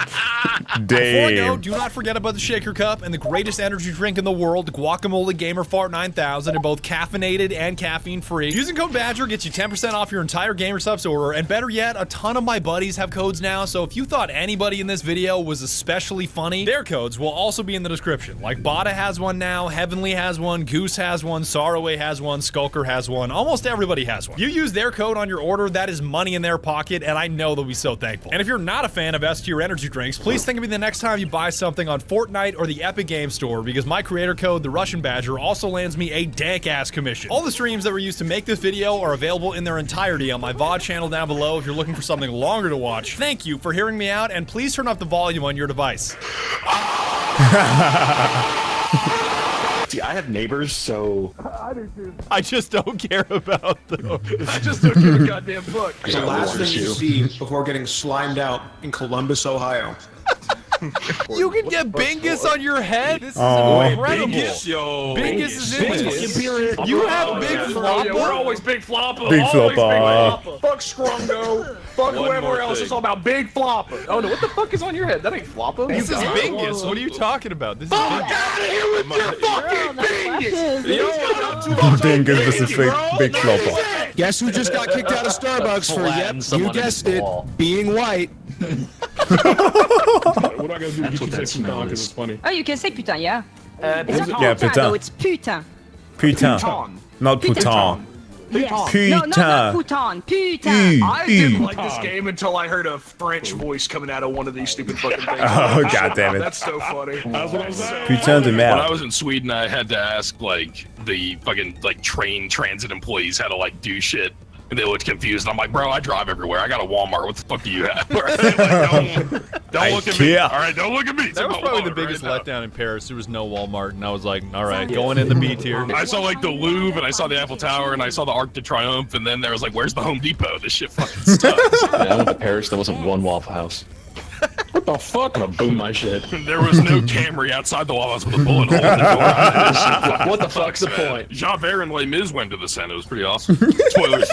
S2: Before I go, do not forget about the Shaker Cup and the greatest energy drink in the world, the Guacamole Gamer Fart 9000, are both caffeinated and caffeine-free. Using code BADGER gets you 10% off your entire GamerSupps order, and better yet, a ton of my buddies have codes now, so if you thought anybody in this video was especially funny, their codes will also be in the description. Like Bada has one now, Heavenly has one, Goose has one, Sarway has one, Skulker has one, almost everybody has one. You use their code on your order, that is money in their pocket, and I know they'll be so thankful. And if you're not a fan of S-tier energy drinks, please think of me the next time you buy something on Fortnite or the Epic Games Store, because my creator code, theRussianBadger, also lands me a dank-ass commission. All the streams that were used to make this video are available in their entirety on my VOD channel down below if you're looking for something longer to watch. Thank you for hearing me out, and please turn up the volume on your device.
S13: See, I have neighbors, so...
S2: I just don't care about them.
S6: I just don't give a goddamn fuck.
S4: The last thing you see before getting slimed out in Columbus, Ohio.
S2: You can get Bingus on your head? This is incredible. Bingus is in this. You have Big Floppa?
S6: We're always Big Floppa.
S1: Big
S6: Always
S1: Floppa.
S6: Fuck Scrungo. Fuck whoever else. It's all about Big Floppa. Oh no, what the fuck is on your head? That ain't Floppa.
S2: This is Bingus. What are you talking about? This is
S6: Fuck out of here with your fucking Bingus.
S1: Bingus versus Big Floppa.
S4: Guess who just got kicked out of Starbucks for, yep, you guessed it, being white.
S3: What do I gotta do to get you to say putain because it's funny?
S12: Oh, you can say putain, yeah. It's not
S1: Yeah,
S12: putain,
S1: putain.
S12: though, it's putain.
S1: Putain. Not putain.
S12: Yes.
S1: Putain.
S12: No, not putain. Putain.
S6: I didn't like this game until I heard a French voice coming out of one of these stupid fucking things.
S1: Oh, god damn it.
S6: That's so funny.
S3: That's what I'm saying.
S1: Putain de
S14: When I
S1: merde.
S14: was in Sweden, I had to ask like the fucking like train transit employees how to like do shit, and they looked confused. I'm like, bro, I drive everywhere. I got a Walmart. What the fuck do you have? Don't look at me. All right, don't look at me.
S2: That was probably the biggest letdown in Paris. There was no Walmart, and I was like, all right, going in the B tier.
S14: I saw like the Louvre, and I saw the Eiffel Tower, and I saw the Arc de Triomphe, and then there was like, where's the Home Depot? This shit fucking sucks.
S7: Yeah, I went to Paris. There wasn't one Waffle House.
S3: What the fuck?
S7: I'm gonna boom my shit.
S14: There was no Camry outside the Waffle House with a bullet hole in the door.
S7: What the fuck's the point?
S14: Javert and Les Mis went to the Seine. It was pretty awesome. Spoilers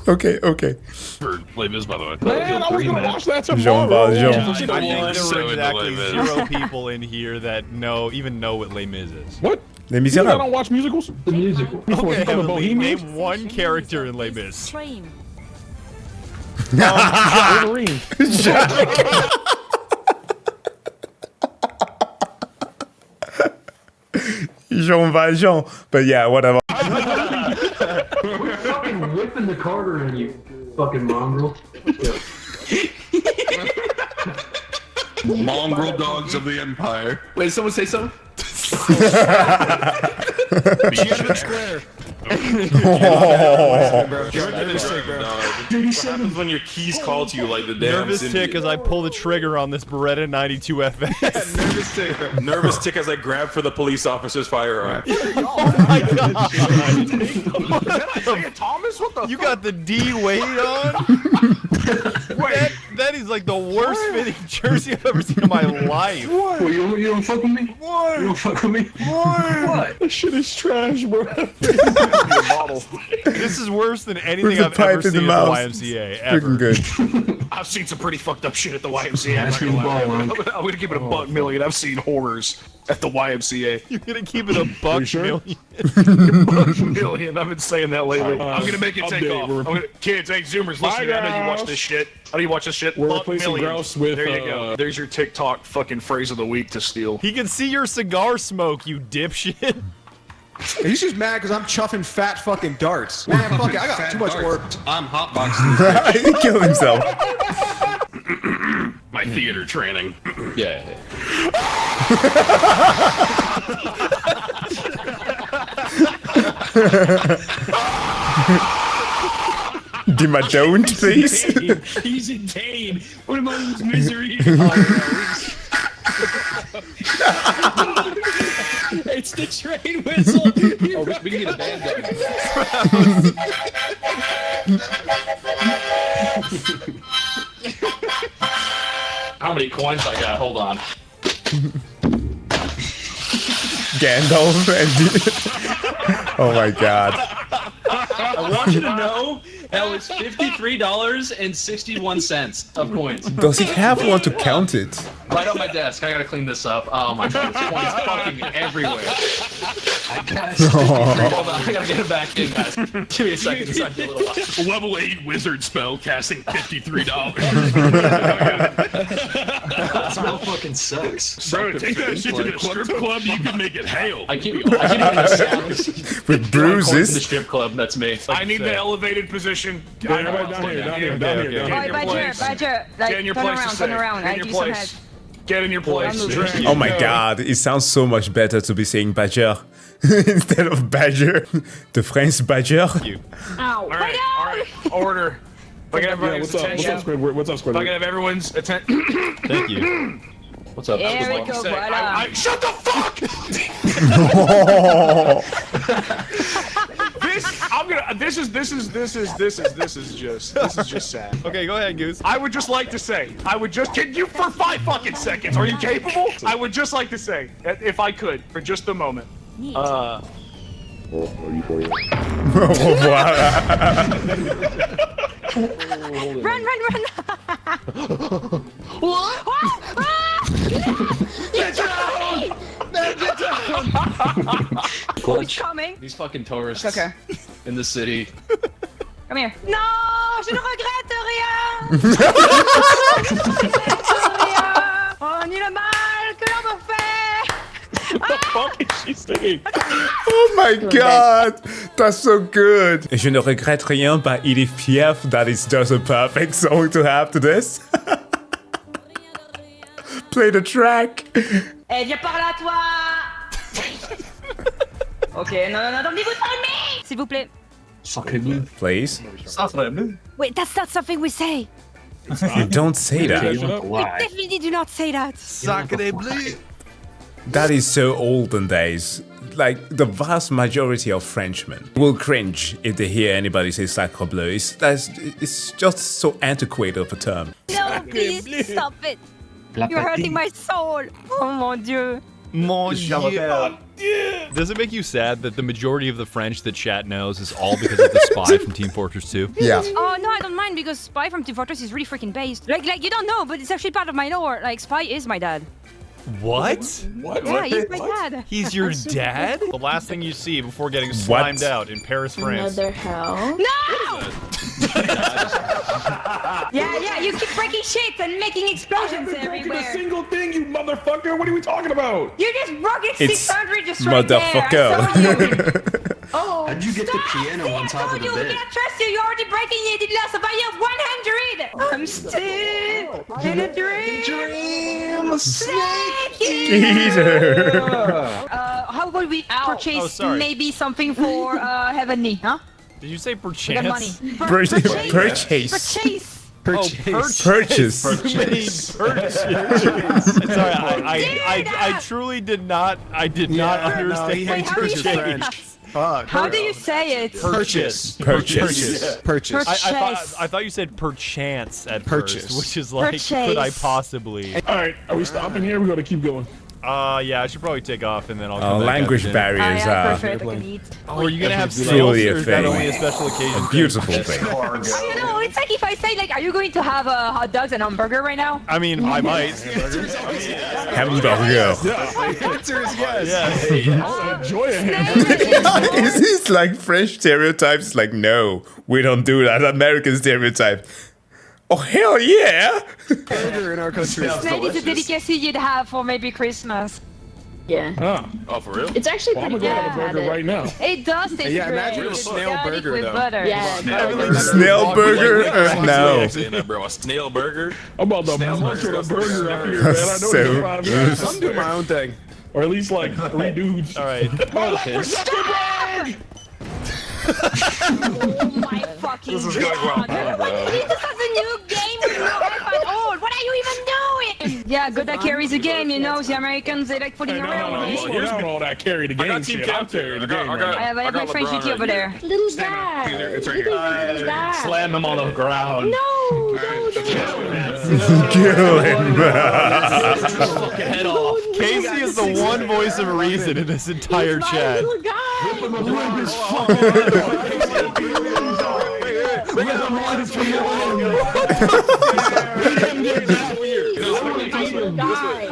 S1: Okay, okay.
S14: for Les Mis, by the way.
S3: Man, I was gonna watch that tomorrow.
S1: Jean Valjean.
S2: I think there
S14: So
S2: were
S14: into
S2: exactly
S14: Les Mis.
S2: 0 people in here that even know what Les Mis is.
S3: What?
S1: Les
S3: You think I
S1: Miserables.
S3: don't watch musicals?
S11: The musical.
S3: Before
S2: Okay,
S3: you become a
S2: Heavenly,
S3: bohemian?
S2: name one character in Les Mis.
S12: Stream.
S3: Wolverine.
S1: Jean Valjean. But yeah, whatever.
S11: We're fucking whipping the Carter in you, fucking mongrel.
S10: Mongrel dogs of the Empire.
S5: Wait, did someone say something?
S4: Tiananmen Square.
S15: What happens when your keys call to you like the damn
S2: Nervous tick as I pull the trigger on this Beretta 92 FS.
S15: Nervous tick. Nervous tick as I grab for the police officer's firearm.
S2: Oh my god!
S6: Thomas, what the?
S2: You got the D weight on? Wait, that is like the worst fitting jersey I've ever seen in my life.
S11: What? You don't fuck with me?
S6: What?
S11: You don't fuck with me?
S6: What?
S3: This shit is trash, bro.
S2: This is worse than anything
S1: With the
S2: I've
S1: pipe
S2: ever
S1: in the
S2: seen at the
S1: mouth.
S2: YMCA ever.
S1: Freaking good.
S6: I've seen some pretty fucked up shit at the YMCA. I'm gonna keep it a buck million. I've seen horrors at the YMCA.
S2: You're gonna keep it a buck million.
S6: Buck million. I've been saying that lately. I'm gonna make it take
S3: update,
S6: off.
S3: we're-
S6: I'm gonna, kids, hey, Zoomers, listen. I know you watch this shit. How do you watch this shit?
S3: We're
S6: Buck
S3: replacing
S6: million.
S3: grouse with,
S6: There you go. There's your TikTok fucking phrase of the week to steal.
S2: He can see your cigar smoke, you dipshit.
S4: He's just mad because I'm chuffing fat fucking darts. Man, fuck it, I got too much work.
S10: I'm hotboxing.
S1: He killed himself.
S14: My theater training.
S7: Yeah.
S1: Dima, don't, please.
S11: He's in pain. What am I in his misery? It's the train whistle.
S7: Oh, we can get a band How many coins I got? Hold on.
S1: Gandalf and oh my god.
S11: I want you to know that was $53.61 of coins.
S1: Does he have one to count it?
S7: Right on my desk. I gotta clean this up. Oh my god, this coin's fucking everywhere. I guess. Hold on, I gotta get it back in, guys. Give me a second. It's not a little hot.
S14: Level 8 wizard spell casting $53.
S7: That spell fucking sucks.
S14: Bro, take that shit to the strip club. You can make it hail.
S7: I keep establish
S1: With
S7: in the
S1: bruises.
S7: strip club. That's me.
S6: I need the elevated position.
S3: Down here.
S12: Boy, Badger, like,
S6: Get in your
S12: turn
S6: place.
S12: around, turn around. I
S6: Get in
S12: do
S6: your
S12: some head.
S6: place. Get in your place.
S1: Oh my god, it sounds so much better to be saying Badger instead of Badger. The French Badger.
S12: Ow.
S6: All right. Order. If I can have everyone's attention.
S3: What's up, Squidward?
S6: If I can have everyone's attention.
S2: Thank you.
S7: What's up?
S12: There we go, voila.
S6: Shut the fuck! This, I'm gonna.
S16: This is just sad.
S2: Okay, go ahead, Goose.
S16: I would just like to say, can you for 5 fucking seconds? Are you capable? I would just like to say, if I could, for just a moment.
S12: Run. It's coming.
S7: These fucking tourists
S12: Okay.
S7: in the city.
S12: Come here. Non, je ne regrette rien. Oh, ni le mal que l'on me fait.
S3: What the fuck is she singing?
S1: Oh my god, that's so good. Je ne regrette rien by Edith Piaf. That is just a perfect song to have to this. Play the track.
S12: Eh, viens par là, toi. Ok, non, don't be with me. S'il vous plaît.
S1: Please.
S12: Wait, that's not something we say.
S1: You don't say that.
S12: We definitely do not say that.
S2: Sacre bleu.
S1: That is so olden days. Like, the vast majority of Frenchmen will cringe if they hear anybody say sacre bleu. It's just so antiquated of a term.
S12: No, please, stop it. You're hurting my soul. Oh, mon Dieu.
S2: Mon Dieu. Does it make you sad that the majority of the French that chat knows is all because of the spy from Team Fortress 2?
S1: Yeah.
S12: Oh, no, I don't mind because Spy from Team Fortress is really freaking based. Like, you don't know, but it's actually part of my lore. Like, Spy is my dad.
S2: What?
S12: Yeah, he's my dad.
S2: He's your dad? The last thing you see before getting slimed out in Paris, France.
S17: Another hell.
S12: No! Yeah, you keep breaking shit and making explosions everywhere.
S3: A single thing, you motherfucker. What are we talking about?
S12: You just broke it
S1: It's
S12: 600 just right there.
S1: motherfucker.
S12: Oh,
S11: How'd you get the piano on top of the
S12: you
S11: bed?
S12: can't trust you. You're already breaking it. It lost about you 100. I'm still in a dream.
S1: Peter.
S12: How about we purchase
S2: sorry.
S12: maybe something for Heavenly, huh?
S2: Did you say
S12: We got
S2: perchance?
S12: money.
S1: Purchase.
S2: Purchase. Sorry, I truly did not. I did not understand.
S12: Wait, how do you say it? How do you say it?
S2: Purchase. I thought you said perchance at first, which is like, could I possibly?
S3: All right, are we stopping here? We gotta keep going.
S2: Yeah, I should probably take off and then I'll come back
S1: Language
S2: after
S1: barriers
S2: Oh, are you gonna have snails,
S1: truly
S2: or
S1: a
S2: is that
S1: thing.
S2: only a special occasion?
S1: A beautiful thing.
S12: I don't know. It's like if I say, like, are you going to have hot dogs and hamburger right now?
S2: I mean, I might.
S1: Hamburger.
S4: The answer is yes.
S3: I enjoy it.
S1: Is this like French stereotypes? Like, no, we don't do that. American stereotype. Oh, hell yeah!
S4: Burger in our country.
S12: Snack is a delicacy you'd have for maybe Christmas.
S17: Yeah.
S14: Oh, for real?
S17: It's actually
S3: Well, I'm
S17: pretty
S3: gonna
S17: good.
S3: go have a burger right now.
S12: It does taste
S4: Yeah,
S12: great.
S4: imagine a
S12: It's
S4: snail
S12: garlic
S4: burger,
S12: with
S4: though.
S12: butter.
S17: Yeah.
S1: Snail burger? No.
S14: Saying that, bro. A snail burger?
S3: I'm about to munch on a burger up here, man. I know it's 5 minutes.
S4: I'm doing my own thing.
S3: Or at least like 3 dudes.
S2: All right.
S12: Oh my fucking
S14: This is going well,
S12: god.
S14: bro.
S12: This is a new game with no help at all. What are you even doing? Yeah, good that carries the game, you know. The Americans, they like putting
S3: Hey,
S12: around
S3: no,
S12: games.
S3: slow down all that carry the
S14: I
S3: game
S14: got team
S3: shit. I'm
S14: captain.
S3: carrying the
S14: I
S3: game
S14: got-
S3: right now.
S12: I have my French
S14: LeBron
S12: Kiki
S14: right
S12: over there.
S17: Little guy.
S14: It's right
S17: You
S14: here.
S17: think little guy.
S7: Slam him on the ground.
S17: No,
S1: Kill him.
S7: Fucking head off.
S2: Casey is the one voice of reason in this entire chat.
S17: little guy.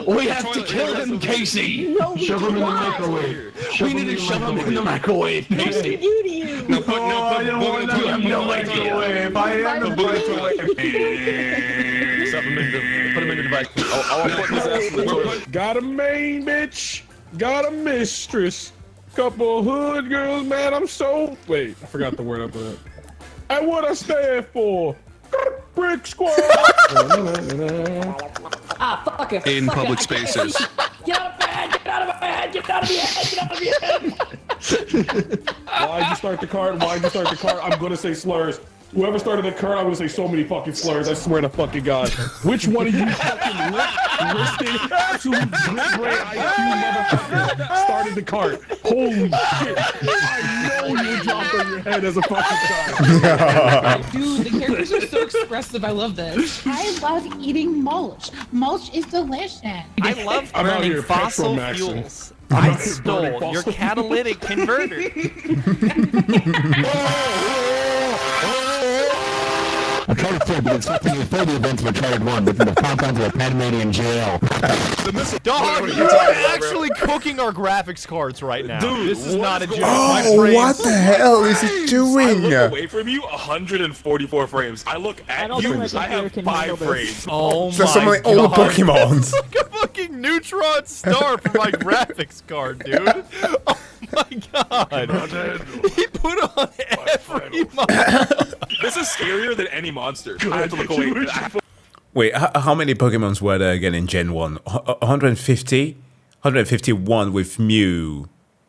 S7: We have to kill him, Casey.
S17: No,
S11: Shove him in the microwave.
S7: We need to shove him in the microwave, Casey.
S17: you to you.
S14: No, put
S7: You have no idea.
S14: Put him in the device. I'll put his ass in the toilet.
S3: Got a main bitch. Got a mistress. Couple hood girls, man. I'm so. Wait, I forgot the word after that. And what I stand for. Brick squad.
S17: Ah, fuck it.
S4: In
S17: fuck
S4: public
S17: it.
S4: spaces.
S17: Get out of bed. Get out of my head. Get out of your head. Get out of your head.
S3: Why'd you start the card? Why'd you start the card? I'm gonna say slurs. Whoever started the card, I'm gonna say so many fucking slurs. I swear to fucking God. Which one of you fucking listed absolute great IQ motherfucker started the card? Holy shit. I know you dropped the in your head as a fucking child.
S18: Dude, the characters are so expressive. I love this.
S19: I love eating mulch. Mulch is delicious.
S2: I love
S3: I'm out
S2: burning
S3: here
S2: fossil
S3: petromaxing.
S2: fuels.
S3: I'm
S2: I
S3: out here burning
S2: stole
S3: fossil
S2: your
S3: fuels.
S2: catalytic converter.
S11: I tried to say, but it's something before the events of Uncharted 1 within the confines of a Panamanian jail.
S2: Dog, you are actually cooking our graphics cards right now.
S15: Dude,
S2: this is not a joke.
S1: Oh, what the hell is he
S15: I
S1: doing?
S15: look away from you, 144 frames. I look at you, I have 5 frames.
S2: Oh
S1: So
S2: my
S1: some of all the
S2: God.
S1: Pokemons.
S2: It's like a fucking neutron star for my graphics card, dude. Oh my God. He put on every
S15: This is scarier than any monster. I have to look away.
S1: Wait, how many Pokemons were there again in Gen 1? 150? 151 with Mew,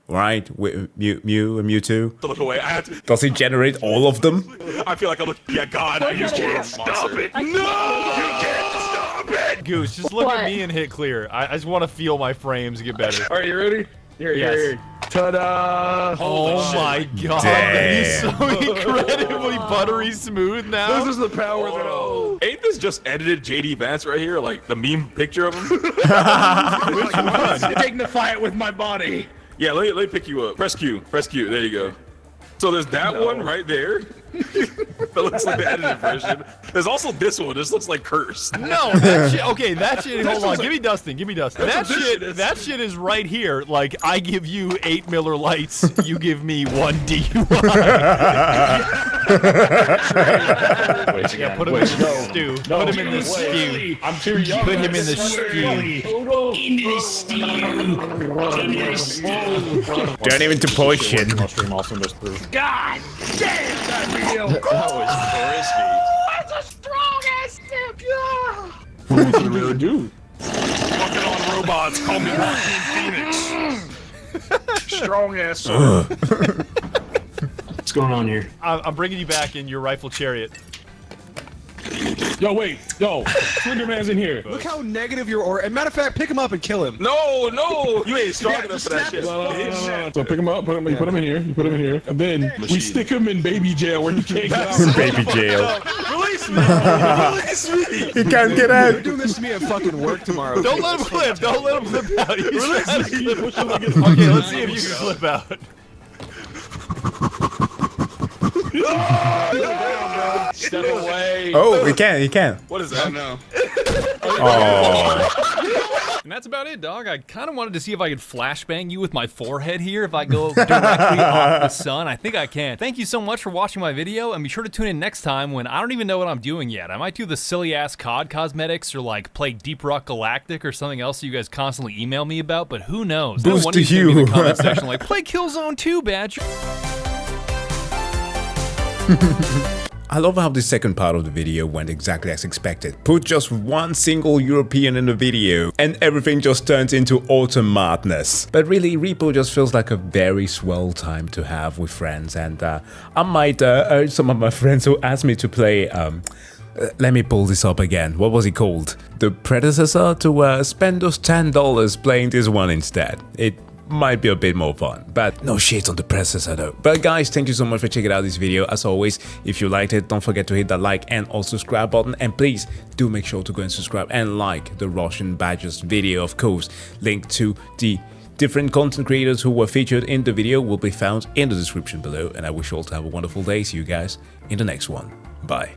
S1: right? With Mew and Mewtwo?
S15: To look away. I have to.
S1: Does he generate all of them?
S15: I feel like I'm looking. Yeah, God, I just can't stop it. No, you can't stop it.
S2: Goose, just look at me and hit clear. I just want to feel my frames get better.
S3: All right, you ready? Here. Ta-da!
S2: Oh my God, he's so incredibly buttery smooth now.
S3: This is the power that I'll...
S15: Ain't this just edited JD Vance right here? Like the meme picture of him?
S9: Dignify it with my body.
S15: Yeah, let me pick you up. Press Q. There you go. So there's that one right there. That looks like the edited version. There's also this one. This looks like cursed.
S2: No, that shit. Okay, that shit. Hold on. Give me Dustin. That shit is right here. Like I give you 8 Miller Lights, you give me 1 DUI. Yeah, put him in the stew. Put him in the stew.
S3: I'm too young.
S2: Put him in the stew.
S17: Into the stew.
S1: Turn him into poison.
S17: God damn, that real. That's a strong ass step.
S3: What did you really do?
S15: Fucking on robots. Call me Joaquin Phoenix.
S3: Strong ass.
S11: What's going on here?
S2: I'm bringing you back in your rifle chariot.
S3: Yo, wait. Yo, Slender Man's in here.
S4: Look how negative your aura. And matter of fact, pick him up and kill him.
S15: No, you ain't strong enough for that shit.
S3: No. So pick him up, you put him in here, and then we stick him in baby jail where he can't get out.
S1: Baby jail.
S15: Release me! Release me!
S1: He can't get out.
S4: You're doing this to me at fucking work tomorrow.
S2: Don't let him clip. Don't let him clip out. Okay, let's see if you can clip out.
S3: Step away.
S1: Oh, he can.
S15: What is that? No.
S1: Oh.
S2: And that's about it, dog. I kind of wanted to see if I could flashbang you with my forehead here if I go directly off the sun. I think I can. Thank you so much for watching my video, and be sure to tune in next time when I don't even know what I'm doing yet. I might do the silly-ass COD cosmetics or, like, play Deep Rock Galactic or something else that you guys constantly email me about, but who knows?
S1: Boost
S2: One
S1: to
S2: of you send me in
S1: you.
S2: the comment section like, play Killzone 2, Badger.
S1: I love how the second part of the video went exactly as expected. Put just one single European in the video and everything just turns into utter madness. But really, REPO just feels like a very swell time to have with friends, and I might urge some of my friends who asked me to play let me pull this up again. What was it called? The predecessor to spend those $10 playing this one instead. It might be a bit more fun, but no shit on the predecessor though. But guys, thank you so much for checking out this video. As always, if you liked it, don't forget to hit that like and also subscribe button, and please do make sure to go and subscribe and like the REPO video, of course. Link to the different content creators who were featured in the video will be found in the description below, and I wish you all to have a wonderful day. See you guys in the next one. Bye.